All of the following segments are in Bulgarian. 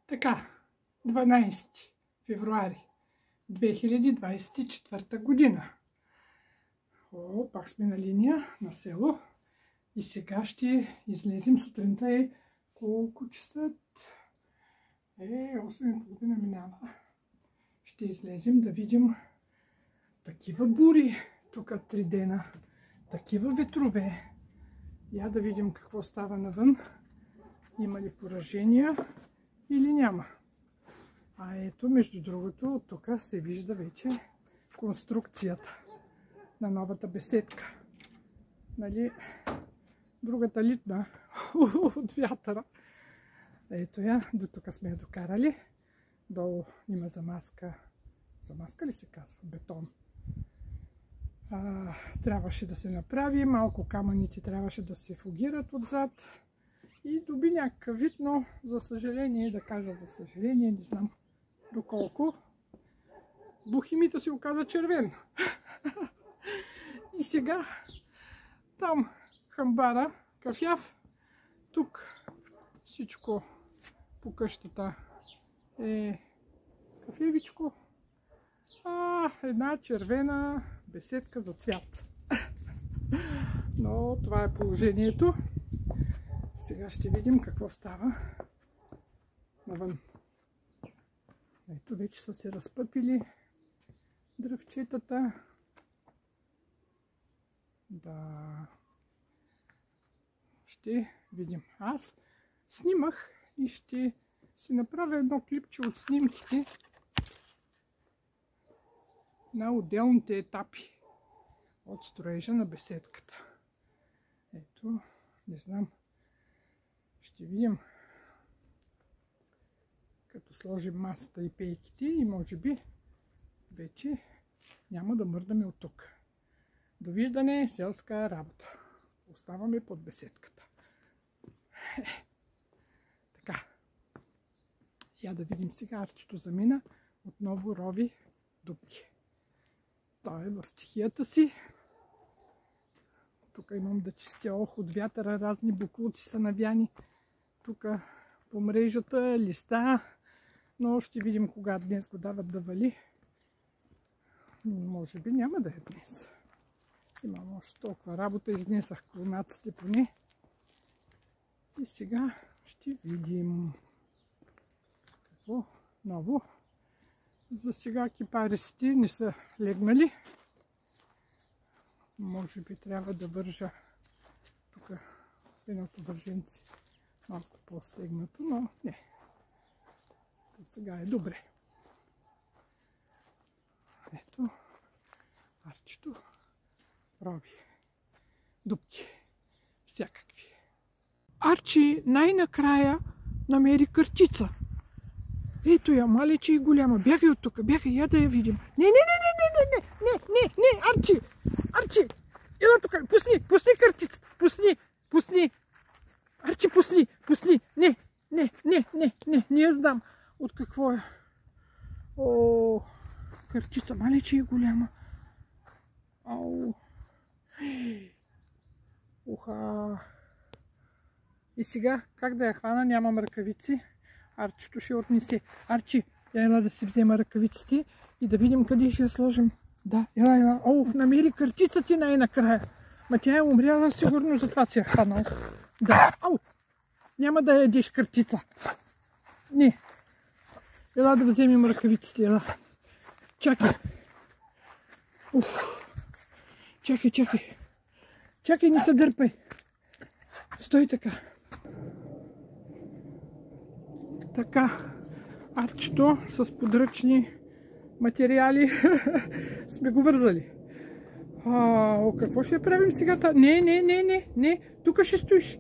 Така, 12 февруари 2024 година. Пак сме на линия на село. И сега ще излезем сутринта. Колко часа? 8:30 минава. Ще излезем да видим такива бури тук 3 дена. Такива ветрове. Я да видим какво става навън. Има ли поражения или няма. А ето, между другото, от тук се вижда вече конструкцията на новата беседка. Нали, другата литна от вятъра. Ето я, до тук сме я докарали. Долу има замазка. Замазка ли се казва? Бетон. Трябваше да се направи. Малко камъните трябваше да се фугират отзад. И доби някакъв вид, но за съжаление, да кажа за съжаление, не знам доколко, бухимита се оказа червен. И сега там хамбара, кафяв, тук всичко по къщата е кафевичко, една червена беседка за цвят. Но това е положението. Сега ще видим какво става навън. Ето вече са се разпъпили дръвчетата. Да. Ще видим. Аз снимах и ще си направя едно клипче от снимките на отделните етапи от строежа на беседката. Ето, не знам. Ще видим, като сложим масата и пейките, и може би вече няма да мърдаме от тук. Довиждане, селска работа. Оставаме под беседката. Така. Я да видим сега. Арчето замина. Отново рови дупки. Той е в стихията си. Тук имам да чистя от вятъра. Разни буклуци са навяни. Тук по мрежата, листа. Но ще видим кога днес го дават да вали. Може би няма да е днес. Имам още толкова работа. Изнесах клонаците поне. И сега ще видим какво ново. За сега кипаристите не са легнали. Може би трябва да вържа тук едното върженце малко по-стегнато, но не. За сега е добре. Ето, арчето, рови, дупки, всякакви. Арчи най-накрая намери къртица. Ето я, малече и голяма. Бягай от тук, бягай, я да я видим. Не, Арчи! Арчи! Ела тук, пусни къртицата, пусни! Арчи, пусни! Не я знам от какво е. Къртица, малече и голяма. Ау! Уха! И сега, как да я хвана? Нямам ръкавици. Арчето ще отнесе. Арчи, ела да си взема ръкавиците и да видим къде ще я сложим. Да, ела. Намери къртица ти най-накрая. Ма тя е умряла сигурно, затова си я хванал. Да, няма да ядеш къртица. Не. Ела да вземем ръкавиците, ела. Чакай. Чакай, не се дърпай. Стой така. Така, арчето с подръчни материали сме го вързали. Какво ще правим сега? Не, тук ще стоиш.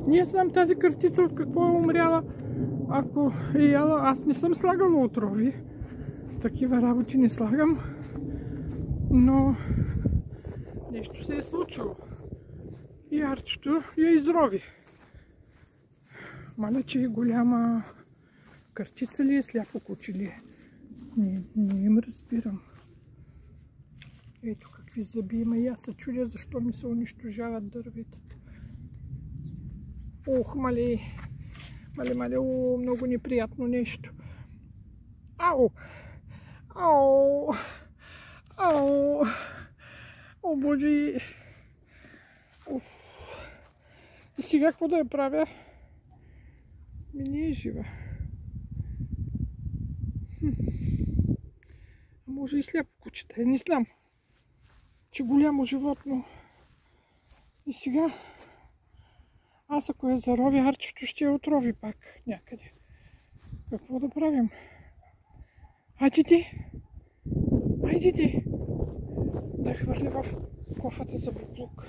Не знам тази къртица от какво е умряла. Ако е яла, аз не съм слагала отрови. Такива работи не слагам. Но нещо се е случило. И арчето я изрови. Малече и голяма. Къртица ли е, сляпо куче ли е? Не им разбирам. Ето какви зъби има. И аз се чудя защо ми се унищожават дърветата. Мале! Мале, о, много неприятно нещо. Ау! Ау! Ау! О, Боже! Уф. И сега какво да я правя? Ми не е жива. Може и сляпо кучета, не знам, че голямо животно. И сега, аз ако я заровя, Арчето ще я отрови пак някъде. Какво да правим? Айде! Да хвърля в кофата за буклук.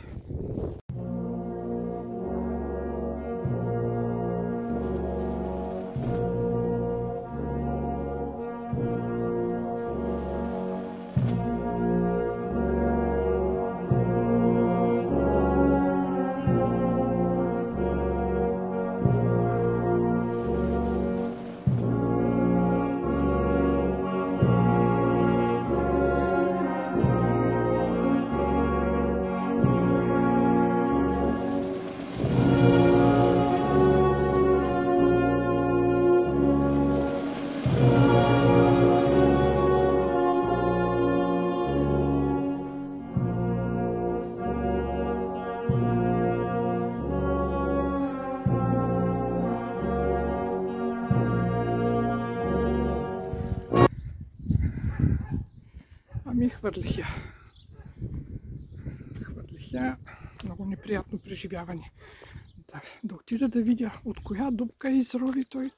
Ами хвърлих я. Много неприятно преживяване. Да отида да видя от коя дупка изрови той.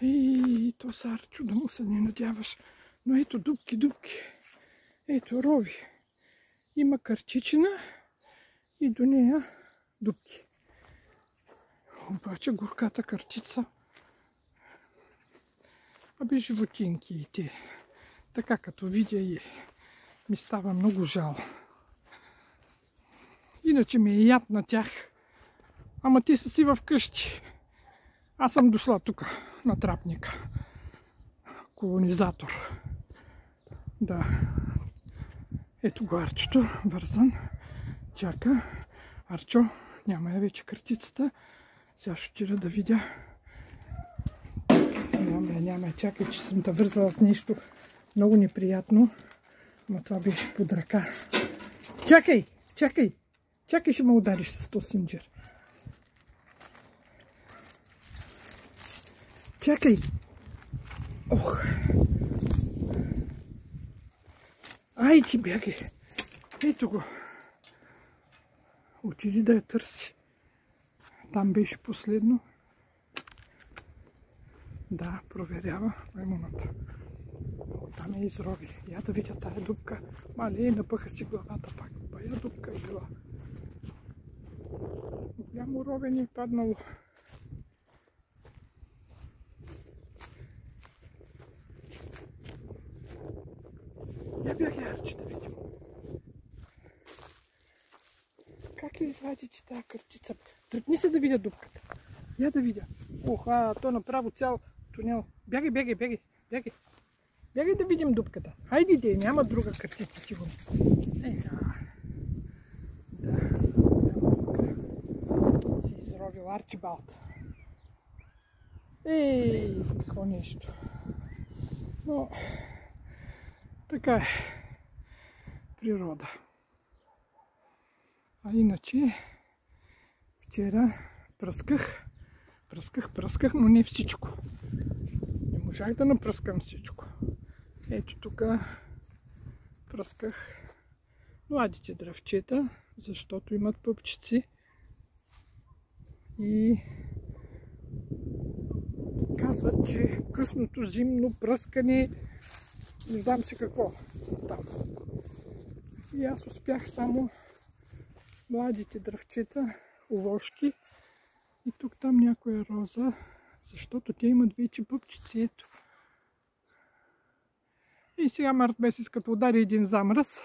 И то са Арчо, да му се не надяваш. Но ето дупки. Ето рови. Има картичина и до нея дупки. Обаче горката картица. Абе животинки и те. Така като видя и ми става много жал. Иначе ми е яд на тях. Ама те са си вкъщи. Аз съм дошла тук на трапника. Колонизатор. Да. Ето го Арчето, вързан. Чака. Арчо, няма я вече картицата. Сега ще отида да видя. Няма я. Чакай, че съм те вързала с нещо много неприятно. Ама това беше под ръка. Чакай! Ще ме удариш с този синджер. Чакай! Ох! Ай, ти бягай! Ето го! Отиди да я търси. Там беше последно. Да, проверява маймуната. Там я изрови. Я да видя тая дупка. Мале, напъха си главата пак. Бая дупка е била. Голямо ровене е паднало. Я бягай, Арче, да видим. Как я извадите тая картица? Тръпни се да видя дупката. Я да видя. Оха, то направо цял тунел. Бягай. Бягай да видим дупката. Хайде, няма друга картица сигурно. Да, си изровил Арчибалд. Какво нещо. Но, така е. Природа. А иначе, вчера пръсках, но не всичко. Не можах да напръскам всичко. Ето тук пръсках младите дръвчета, защото имат пъпчици и казват, че късното зимно пръскане, не знам си какво там. И аз успях само младите дръвчета, овошки и тук там някоя роза, защото те имат вече пъпчици. Ето. И сега март месец, като удари един замръз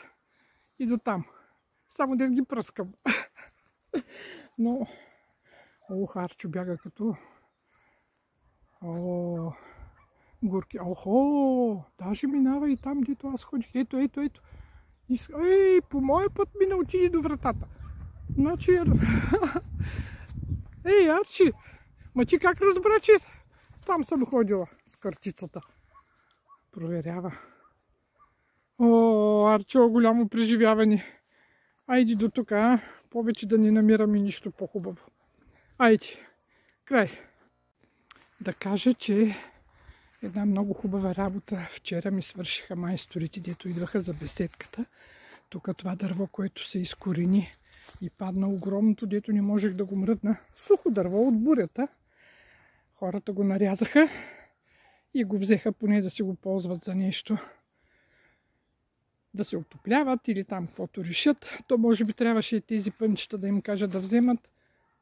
и до там. Само да ги пръскам. Но, Арчо бяга като горки. Даже минава и там, дето аз ходих. Ето. По моя път ми научи до вратата. Значи, Ей, Арчи! Ма ти как разбра, че там съм ходила с картицата? Проверява. О, Арчо, голямо преживяване. Айди до тук, а? Повече да не намираме нищо по-хубаво. Айди. Край. Да кажа, че една много хубава работа вчера ми свършиха майсторите, дето идваха за беседката. Тук това дърво, което се изкорени и падна огромното, дето не можех да го мръдна. Сухо дърво от бурята. Хората го нарязаха и го взеха поне да си го ползват за нещо. Да се отопляват или там каквото решат. То може би трябваше и тези пънчета да им кажа да вземат,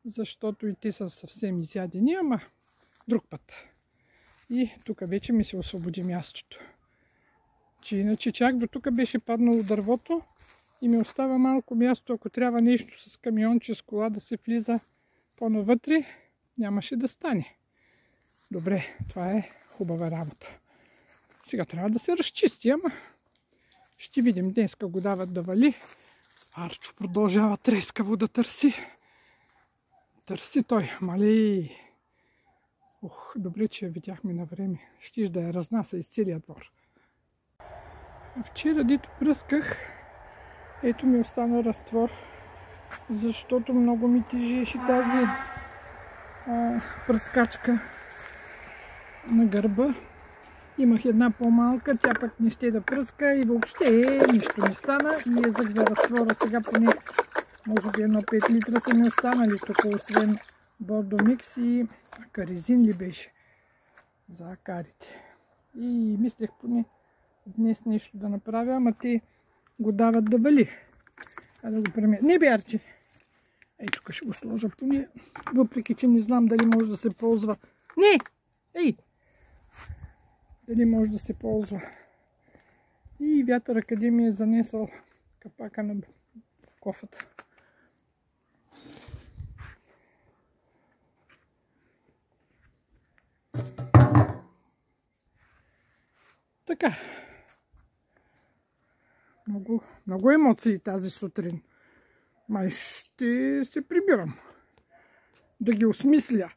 защото и те са съвсем изядени, ама друг път. И тук вече ми се освободи мястото. Че иначе чак до тук беше паднало дървото и ми остава малко място, ако трябва нещо с камионче, с кола да се влиза по-навътре, нямаше да стане. Добре, това е хубава работа. Сега трябва да се разчисти, ама ще видим. Днеска го дават да вали. Арчо продължава трескаво да търси. Търси той, мали. Ох, добре, че я видяхме на време. Щиш да я разнася из целия двор. Вчера, дето пръсках, ето ми остана разтвор, защото много ми тежеше тази пръскачка на гърба. Имах една по-малка, тя пък не ще да пръска и въобще нищо не стана и езах за разтвора. Сега поне може би едно 5 литра са ми останали тук, освен Бордо Микс и Акаризин ли беше за акарите. И мислех поне днес нещо да направя, ама те го дават да вали. А да го премия. Не бе, Арчи! Ей, тук ще го сложа поне, въпреки че не знам дали може да се ползва. Не! Ей! Дали може да се ползва. И вятъра къде ми е занесъл капака на кофата. Така. Много емоции тази сутрин. Май ще се прибирам. Да ги осмисля.